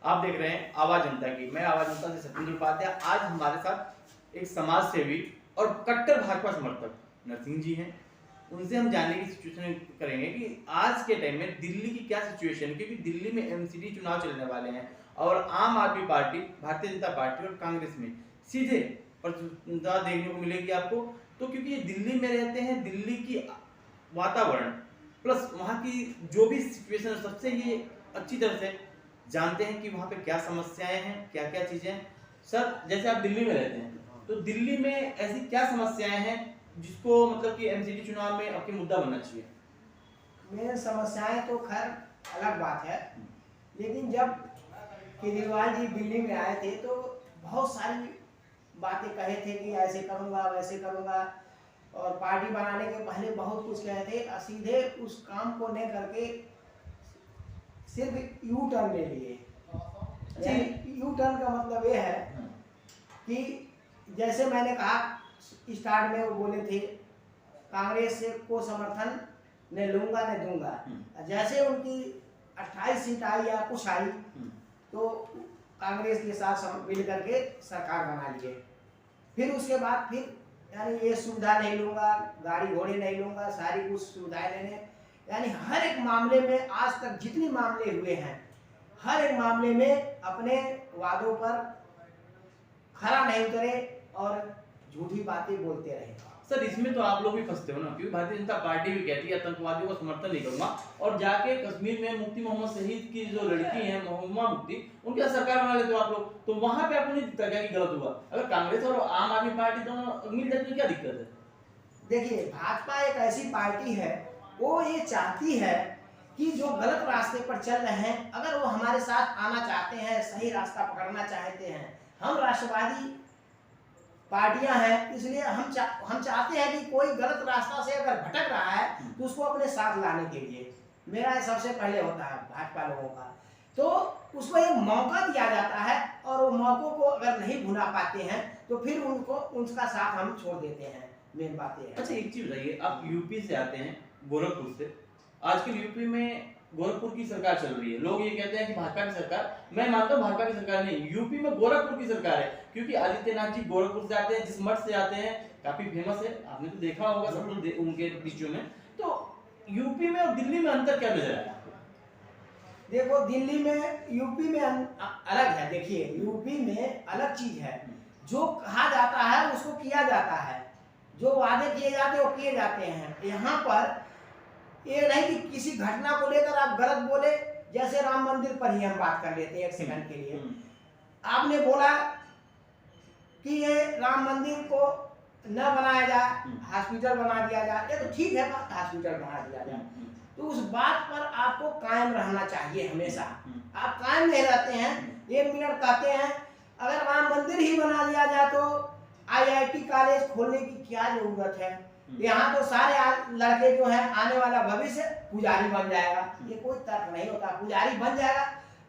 आप देख रहे हैं आवाज जनता की। मैं आवाज जनता से सत्येंद्र उपाध्याय। आज हमारे साथ एक समाज सेवी और कट्टर भाजपा समर्थक नरसिंह जी हैं। उनसे हम जानने की सिचुएशन करेंगे कि आज के टाइम में दिल्ली की क्या सिचुएशन है, क्योंकि दिल्ली में एमसीडी चुनाव चलने वाले हैं और आम आदमी पार्टी, भारतीय जनता पार्टी और कांग्रेस में सीधे प्रतिद्वंद्विता देखने को मिलेगी आपको। तो क्योंकि ये दिल्ली में रहते हैं, दिल्ली की वातावरण प्लस वहाँ की जो भी सिचुएशन है सबसे ये अच्छी तरह से जानते हैं कि वहाँ पे क्या समस्याएं हैं, क्या क्या चीजें हैं। सर, जैसे आप दिल्ली में रहते हैं, तो दिल्ली में ऐसी क्या समस्याएं हैं जिसको मतलब कि एमसीडी चुनाव में आपकी मुद्दा बनना चाहिए? मेन समस्याएं तो खैर अलग बात है, लेकिन जब केजरीवाल जी दिल्ली में आए थे तो बहुत सारी बातें कहे थे कि ऐसे करूंगा वैसे करूंगा, और पार्टी बनाने के पहले बहुत कुछ कहे थे। सीधे उस काम को नहीं करके सिर्फ यू टर्न ले लिए। यू टर्न का मतलब ये है कि जैसे मैंने कहा स्टार्ट में, वो बोले थे कांग्रेस से को समर्थन न लूंगा न दूंगा। जैसे उनकी 28 सीट आई या कुछ आई तो कांग्रेस के साथ मिल करके सरकार बना लिए। फिर उसके बाद फिर यानी ये सुविधा नहीं लूंगा, गाड़ी घोड़े नहीं लूंगा, सारी कुछ सुविधाएं लेने, यानी हर एक मामले में आज तक जितने मामले हुए हैं हर एक मामले में अपने वादों पर खरा नहीं उतरे और झूठी बातें बोलते रहे। सर, इसमें तो आप लोग भी फंसते हो ना, क्योंकि भारतीय जनता पार्टी भी कहती है आतंकवादियों का समर्थन नहीं करूंगा, और जाके कश्मीर में मुफ्ती मोहम्मद शहीद की जो लड़की है मोहम्मद मुफ्ती, उनकी सरकार बना लेते हो आप लोग। तो वहां पे आपको नहीं दिखता क्या कि गलत हुआ? अगर कांग्रेस और आम आदमी पार्टी दोनों मिल जाए तो क्या दिक्कत है? देखिए, भाजपा एक ऐसी पार्टी है, वो ये चाहती है कि जो गलत रास्ते पर चल रहे हैं अगर वो हमारे साथ आना चाहते हैं, सही रास्ता पकड़ना चाहते हैं। हम राष्ट्रवादी पार्टियां हैं, इसलिए हम चाहते हैं कि कोई गलत रास्ता से अगर भटक रहा है तो उसको अपने साथ लाने के लिए, मेरा सबसे पहले होता है भाजपा लोगों का, तो उसको एक मौका दिया जाता है और वो मौकों को अगर नहीं भुना पाते हैं तो फिर उनको उनका साथ हम छोड़ देते हैं। मेन बात ये है। अच्छा, एक चीज बताइए, आप यूपी से आते हैं, गोरखपुर से। आजकल यूपी में गोरखपुर की सरकार चल रही है, लोग ये कहते हैं कि भाजपा की सरकार। मैं मानता हूँ भाजपा की सरकार नहीं, यूपी में गोरखपुर की सरकार है, क्योंकि आदित्यनाथ जी गोरखपुर से आते हैं, जिस मठ से आते हैं, काफी फेमस है, आपने तो देखा होगा सब लोग उनके बीचों में। तो यूपी में और दिल्ली में अंतर क्या नजर आया? देखो, दिल्ली में यूपी में अलग है। देखिए, यूपी में अलग चीज है, जो कहा जाता है उसको किया जाता है, जो वादे किए जाते हैं वो किए जाते हैं। यहाँ पर ये नहीं कि किसी घटना को लेकर आप गलत बोले। जैसे राम मंदिर पर ही हम बात कर लेते हैं एक सेकंड के लिए। आपने बोला कि ये राम मंदिर को न बनाया जाए, हॉस्पिटल बना दिया जाए, ये तो ठीक है बात, हॉस्पिटल बना दिया जाए, तो उस बात पर आपको कायम रहना चाहिए हमेशा। आप कायम नहीं रहते हैं, 1 मिनट कहते हैं अगर राम मंदिर ही बना दिया जाए तो IIT कॉलेज खोलने की क्या जरूरत है? यहाँ तो सारे लड़के जो हैं आने वाला भविष्य पुजारी बन जाएगा। ये कोई तर्क नहीं होता, पुजारी बन जाएगा।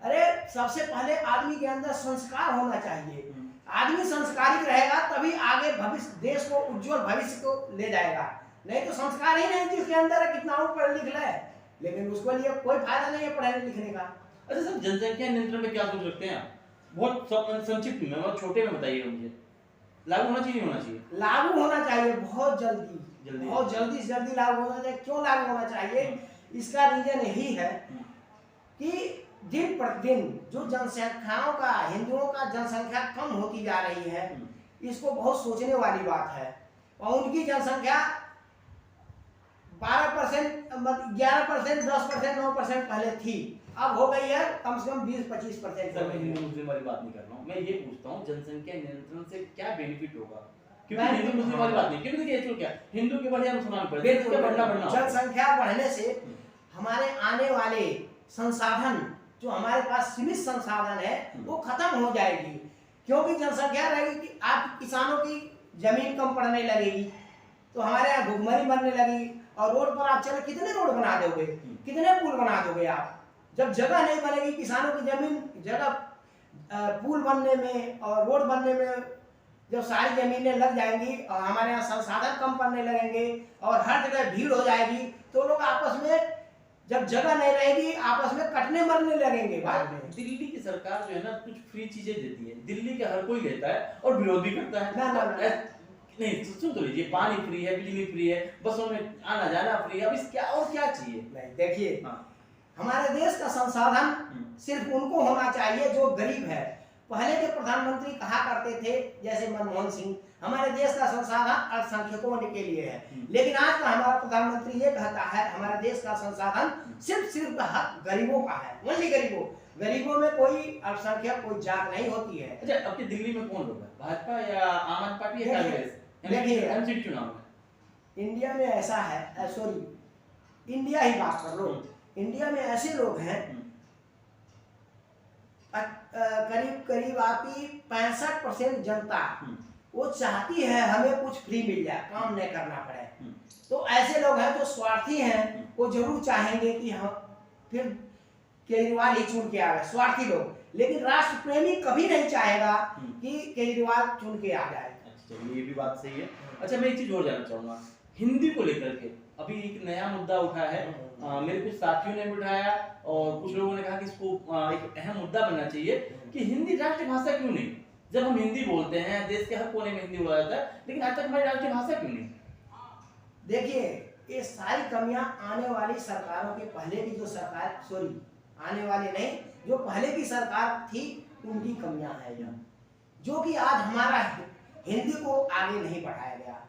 अरे, सबसे पहले आदमी के अंदर संस्कार होना चाहिए। आदमी संस्कारित रहेगा तभी आगे भविष्य, देश को उज्जवल भविष्य को ले जाएगा। नहीं तो संस्कार ही नहीं जिसके अंदर है, कितना वो पढ़ लिख ले, लेकिन उसको लिए कोई फायदा नहीं है पढ़ने लिखने का। अच्छा सर, जनसंख्या नियंत्रण पे क्या सोच रखते हैं आप? बहुत संक्षिप्त में, बहुत छोटे में बताइएगा मुझे। लागू होना चाहिए, होना चाहिए? लागू होना चाहिए, बहुत जल्दी बहुत जल्दी से जल्दी लागू होना चाहिए। क्यों लागू होना चाहिए? इसका रीजन यही है कि दिन प्रतिदिन जो जनसंख्याओं का, हिंदुओं का जनसंख्या कम होती जा रही है, इसको बहुत सोचने वाली बात है। और उनकी जनसंख्या 12%, 11%, 10%, 9% पहले थी, अब हो गई है कम से कम 20-25%। सर, मैं हिंदू मुस्लिम वाली बात नहीं कर रहा हूँ, मैं ये पूछता हूँ जनसंख्या नियंत्रण से क्या बेनिफिट होगा? क्योंकि हिंदू मुस्लिम वाली बात नहीं, क्योंकि देखिए क्या हिंदू के बढ़िया मुसलमान पड़े, जनसंख्या बढ़ने से हमारे आने वाले संसाधन, जो हमारे पास सीमित संसाधन है, वो खत्म हो जाएगी। क्योंकि जनसंख्या रहेगी कि आप किसानों की जमीन कम पड़ने लगेगी, तो हमारे यहाँ भुखमरी बनने लगी, और रोड पर आप चले कितने रोड बना दोगे, कितने पुल बना दोगे आप? जब जगह नहीं बनेगी, किसानों की जमीन जगह पुल बनने में और रोड बनने में जब सारी जमीनें लग जाएंगी और हमारे यहाँ संसाधन कम पड़ने लगेंगे और हर जगह भीड़ हो जाएगी, तो लोग आपस में जब जगह नहीं रहेगी आपस में कटने मरने लगेंगे बाद में। दिल्ली की सरकार जो है ना कुछ फ्री चीजें देती है, दिल्ली के हर कोई लेता है और विरोध भी करता है। ना। नहीं सुन तो लीजिए, पानी फ्री है, बिजली फ्री है, बसों में आना जाना फ्री है, अब इस क्या और क्या चाहिए? नहीं देखिए, हाँ। हमारे देश का संसाधन सिर्फ उनको होना चाहिए जो गरीब है। पहले के प्रधानमंत्री कहा करते थे जैसे मनमोहन सिंह, हमारे देश का संसाधन अल्पसंख्यकों के लिए है, लेकिन आज का हमारा प्रधानमंत्री ये कहता है हमारे देश का संसाधन सिर्फ गरीबों का है, ओनली गरीबों में कोई अल्पसंख्यक कोई जात नहीं होती है। अच्छा, आपके दिल्ली में कौन लोग है, भाजपा या आम आदमी पार्टी या कांग्रेस? देखिए एमसीडी चुनाव में इंडिया में ऐसा है, सॉरी इंडिया ही बात कर लो, इंडिया में ऐसे लोग हैं करीब आपकी 65% जनता वो चाहती है हमें कुछ फ्री मिल जाए, काम नहीं करना पड़े। तो ऐसे लोग हैं जो स्वार्थी हैं, वो जरूर चाहेंगे कि हम फिर केजरीवाल ही चुन के आ गए, स्वार्थी लोग। लेकिन राष्ट्र प्रेमी कभी नहीं चाहेगा कि केजरीवाल चुन के आ जाए। चलिए ये भी बात सही है। अच्छा, मैं एक चीज और जानना चाहूंगा हिंदी को लेकर के, अभी एक नया मुद्दा उठा है, मेरे कुछ साथियों ने भी उठाया और कुछ लोगों ने कहा कि इसको एक अहम मुद्दा बनना चाहिए कि हिंदी राष्ट्रीय भाषा क्यों नहीं? जब हम हिंदी बोलते हैं, देश के हर कोने में हिंदी बोला जाता है, लेकिन आज तक हमारी राष्ट्रीय भाषा क्यों नहीं? देखिए ये सारी कमियां आने वाली सरकारों के पहले की जो सरकार, सॉरी आने वाली नहीं, जो पहले की सरकार थी उनकी कमियां हैं यह, जो कि आज हमारा हिंदी को आगे नहीं बढ़ाया गया।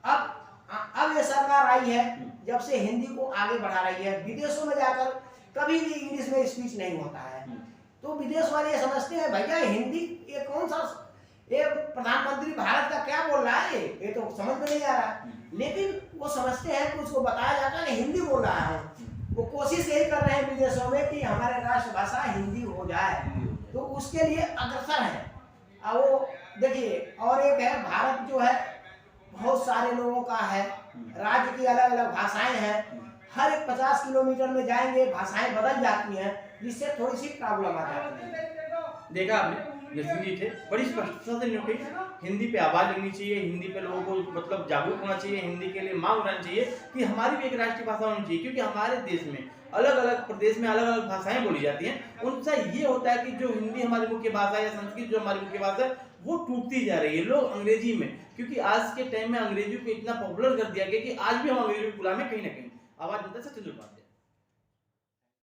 अब ये सरकार आई है, जब से हिंदी को आगे बढ़ा रही है। विदेशों में जाकर कभी भी इंग्लिश में स्पीच नहीं होता है, तो विदेश वाले समझते हैं भैया हिंदी ये कौन सा, ये प्रधानमंत्री भारत का क्या बोल रहा है, ये तो समझ में नहीं आ रहा। लेकिन वो समझते हैं कि उसको बताया जाता है हिंदी बोल रहा है। वो कोशिश यही कर रहे हैं विदेशों में कि हमारे राष्ट्रभाषा हिंदी हो जाए, तो उसके लिए अग्रसर है। अब वो देखिए, और एक है भारत जो है बहुत सारे लोगों का है, राज्य की अलग अलग भाषाएं हैं, हर एक 50 किलोमीटर में जाएंगे भाषाएं बदल जाती हैं, जिससे थोड़ी सी प्रॉब्लम आ जाती है। देखा आपने नरसिंह जी थे, बड़ी स्पष्टता से निकली, हिंदी पे आवाज लगनी चाहिए, हिंदी पे लोगों को मतलब जागरूक होना चाहिए, हिंदी के लिए मांग उठानी चाहिए कि हमारी भी एक राष्ट्रीय भाषा होनी चाहिए, क्योंकि हमारे देश में अलग अलग प्रदेश में अलग अलग भाषाएं बोली जाती हैं। उनसे ये होता है कि जो हिंदी हमारी मुख्य भाषा है या संस्कृत जो हमारी मुख्य भाषा है वो टूटती जा रही है। लोग अंग्रेजी में, क्योंकि आज के टाइम में अंग्रेजी को इतना पॉपुलर कर दिया गया कि आज भी हम अंग्रेजी के गुलाम हैं कहीं ना कहीं। आवाज बनता है सचिन उपाध्याय।